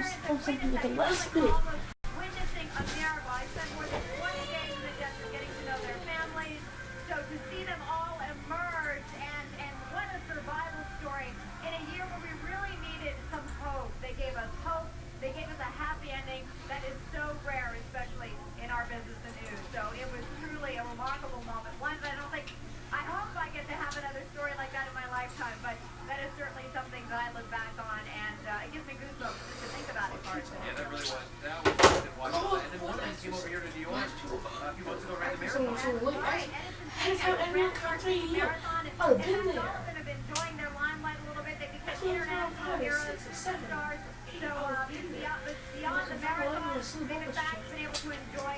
something with a last bit. Witnessing a miracle. I spent more than 20 days in the desert getting to know their families. So to see them all emerge and what a survival story in a year where we really needed some hope. They gave us hope. They gave us a happy ending that is so rare, especially in our business and news. So it was truly a remarkable moment. One that I hope I get to have another story like that in my lifetime, but that is certainly something that I look back on, and it gives me goosebumps just to think about it, Carson. Yeah, that really was. That was something wonderful. And then one of them came over here to New York a few months ago, ran the marathon. Right, and it's How everyone comes right here. I've been there. Some have been enjoying their limelight a little bit. They become international heroes, stars. So beyond the marathon, they've in fact been able to enjoy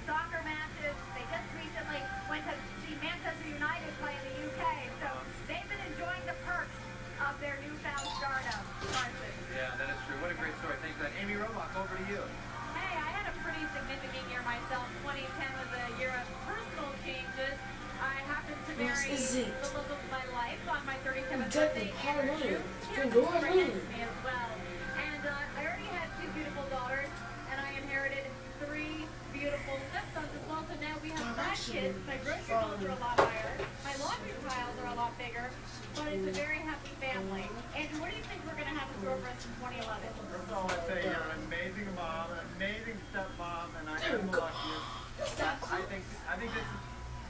soccer matches. They just recently went to see Manchester United play in the UK. So they've been enjoying the perks of their newfound stardom. Carson. Yeah, that is true. What a great story. Thanks for that. Amy Robach, over to you. Hey, I had a pretty significant year myself. 2010 was a year of personal changes. I happened to marry the love of my life on my 37th birthday. Andrew me as well. And I already had 2 beautiful daughters, and I inherited 3 beautiful stepsons as well. So now we have 5 kids. My grocery bills are a lot higher. My laundry piles are a lot bigger. But it's a very happy family. Andrew, what do you think we're going to have in store for us in 2011? First of all, I'd say you're an amazing mom, an amazing stepmom, and I am the luckiest. I think this is,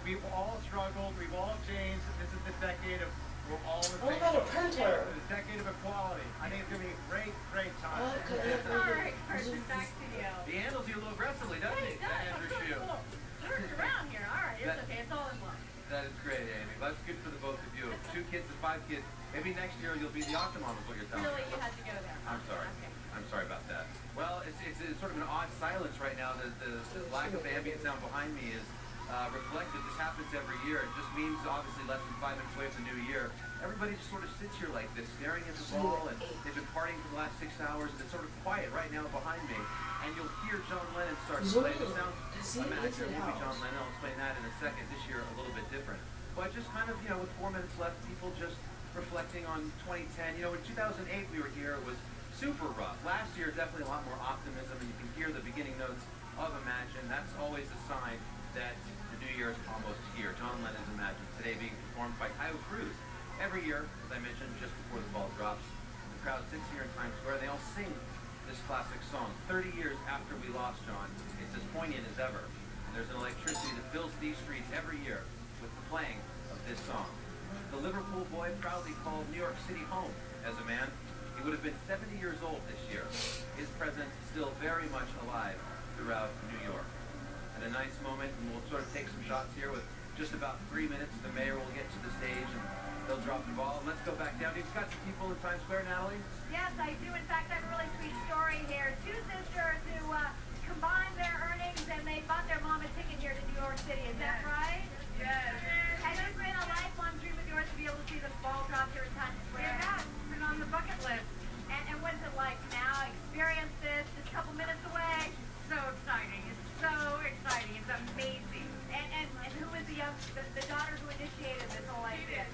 we've all struggled, we've all changed. This is the decade of, we're all the same. What about a printer? The decade of equality. I think it's going to be a great, great time. All right, Carson, back to you. He handles you a little aggressively, doesn't he? That Andrew Shue. Surge around here. All right, it's okay. It's all in love. That is great, Amy. That's good for the both of you. 2 kids and 5 kids. Maybe next year you'll be the Octomom is what you're telling me. Really, you had to go there. I'm sorry. Okay. I'm sorry about that. Well, it's sort of an odd silence right now. The lack of ambient sound behind me is reflected. This happens every year. It just means obviously less than 5 minutes away from the new year. Everybody just sort of sits here like this, staring at the ball, and they've been partying for the last 6 hours, and it's sort of quiet right now behind me. And you'll hear John Lennon start to play. It sounds imagine maybe John Lennon. I'll explain that in a second. This year a little bit different. But just kind of, with 4 minutes left, people just reflecting on 2010. In 2008 we were here. It was super rough. Last year, definitely a lot more optimism, and you can hear the beginning notes of Imagine. That's always a sign that the new year is almost here. John Lennon's Imagine, today being performed by Kyle Cruz. Every year, as I mentioned, just before the ball drops, the crowd sits here in Times Square, and they all sing this classic song. 30 years after we lost John, it's as poignant as ever. And there's an electricity that fills these streets every year with the playing of this song. The Liverpool boy proudly called New York City home as a man. He would have been 70 years old this year. His presence still very much alive throughout New York. At a nice moment, and we'll sort of take some shots here with just about 3 minutes. The mayor will get to the stage and they'll drop the ball. And let's go back down. You've got some people in Times Square, Natalie? Yes, I do. In fact, I have a really sweet story here. 2 sisters who combined their earnings and they bought their mom a ticket here to New York City. Is that right? Yes. Has it been a lifelong dream of yours to be able to see the ball drop here in Times Square? It has. It's been on the bucket list. And what's it like now? Experience this just a couple minutes away. So exciting. It's so exciting. It's amazing. And who was the daughter who initiated this whole idea?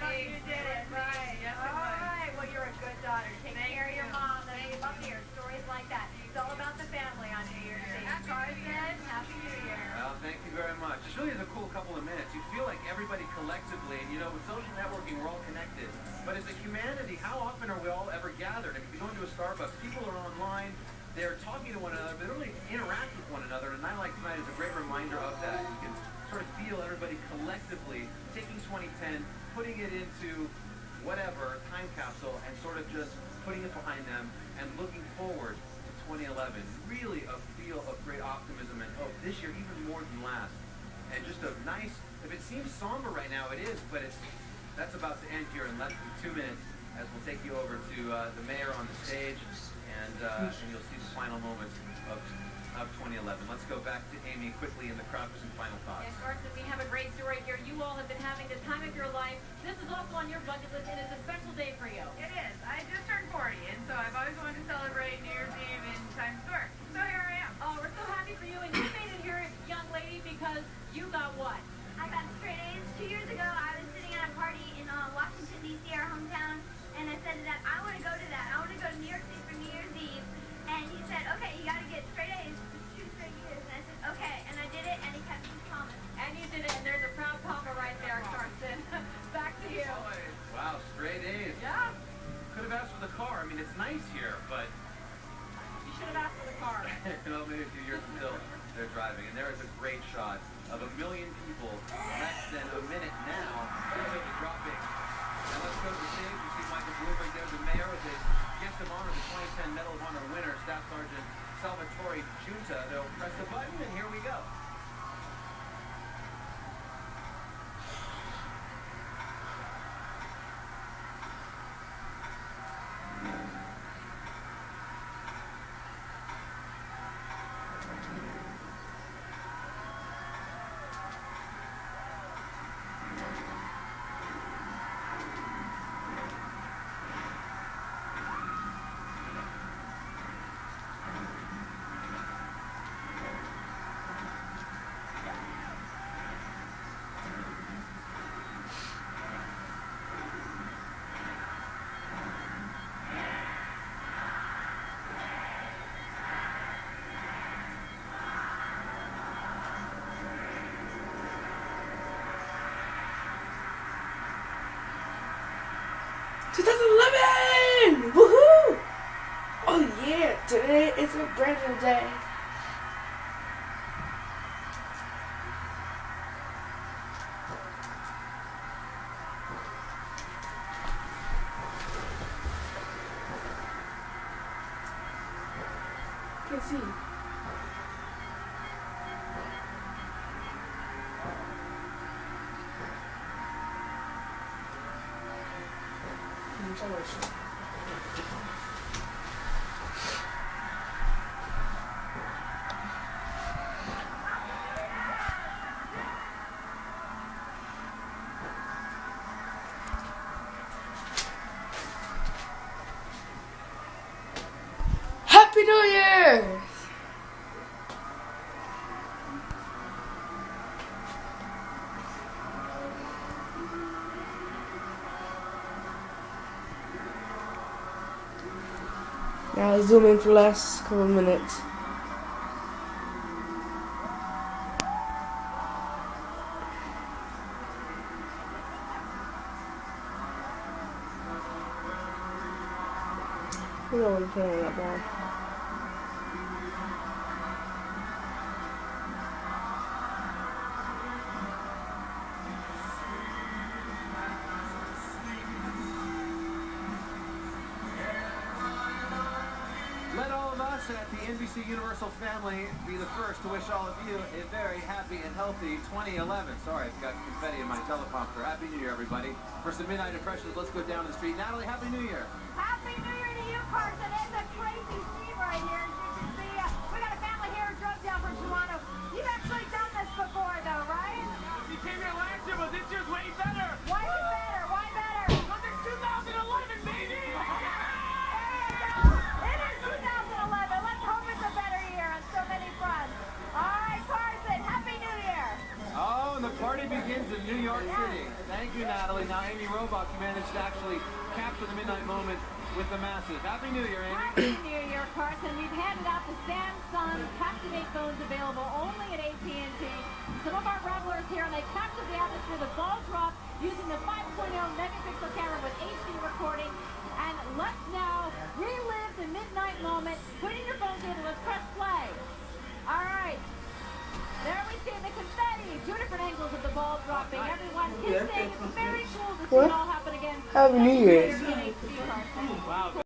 You did it, right? Yes, All right. Well, you're a good daughter. Take care of your mom. That's what we love to hear. Stories like that. It's all about the family on New Year's Eve. Carson, Happy New Year. Well, thank you very much. This really is a cool couple of minutes. You feel like everybody collectively, and with social networking, we're all connected. But as a humanity, how often are we all ever gathered? If you go into a Starbucks, people are online, they're talking to one another, but they don't really interact with one another. And a night like tonight is a great reminder of that. You can sort of feel everybody collectively taking 2010, putting it into whatever time capsule, and sort of just putting it behind them and looking forward to 2011. Really a feel of great optimism and hope. This year, even more than last. And just a nice, if it seems somber right now, it is, but that's about to end here in less than 2 minutes as we'll take you over to the mayor on the stage, and you'll see the final moments of 2011. Let's go back to Amy quickly in the crowd for some final thoughts. Yes, Carson, we have a great story here. You all have been having the time of your life. This is also on your bucket list, and it's a special day for you. It is. I just turned 40, and so I've always wanted to celebrate New Year's Eve in Times Square. So here I am. Oh, we're so happy for you, and you made it here, young lady, because you got what? I got straight A's. 2 years ago, I was sitting at a party in Washington, D.C., our hometown, and I said that I want to go to that. I want to go to New York City for New Year's Eve. have asked for the car. I mean, it's nice here, but... You should have asked for the car. Well, maybe a few years until they're driving. And there is a great shot of 1 million people less than a minute now until the dropping. And let's go to the stage. You see Michael Bloomberg there, the mayor, with his guest of honor, the 2010 Medal of Honor winner, Staff Sergeant Salvatore Giunta. They'll press the button, and here we go. Woohoo! Oh yeah, today is a brand new day. Can see. Happy New Year! Now I'll zoom in for the last couple of minutes. We don't want to play on that ball. Let all of us at the NBC Universal family be the first to wish all of you a very happy and healthy 2011. Sorry, I've got confetti in my teleprompter. Happy New Year, everybody. For some Midnight Impressions, let's go down the street. Natalie, Happy New Year. Happy New Year to you, Carson. It's a crazy scene right here. As you can see, we got a family here who drove down from Toronto. You've actually done this before, though, right? We came here last year, but this year's way better. Why is it better? Why better? Because it's 2011, baby! There you go. It is 2011. Let's hope it's a better year on so many fronts. All right, Carson, Happy New Year. Oh, and the party begins in New York City. Thank you, Natalie. Now, Amy Robach managed to actually capture the midnight moment with the masses. Happy New Year, Amy. Happy New Year, Carson. We've handed out the Samsung Captivate phones available only at AT&T. Some of our revelers here, and they captured the atmosphere, the ball drop, using the 5.0 megapixel camera with HD recording. And let's now relive the midnight moment. Put in your phone table. Let's press play. All right. There we see the confetti. 2 different angles of the ball dropping. Everyone kissing. It's very cool to see it all happen again. Happy New Year's. In HD, Carson. Wow.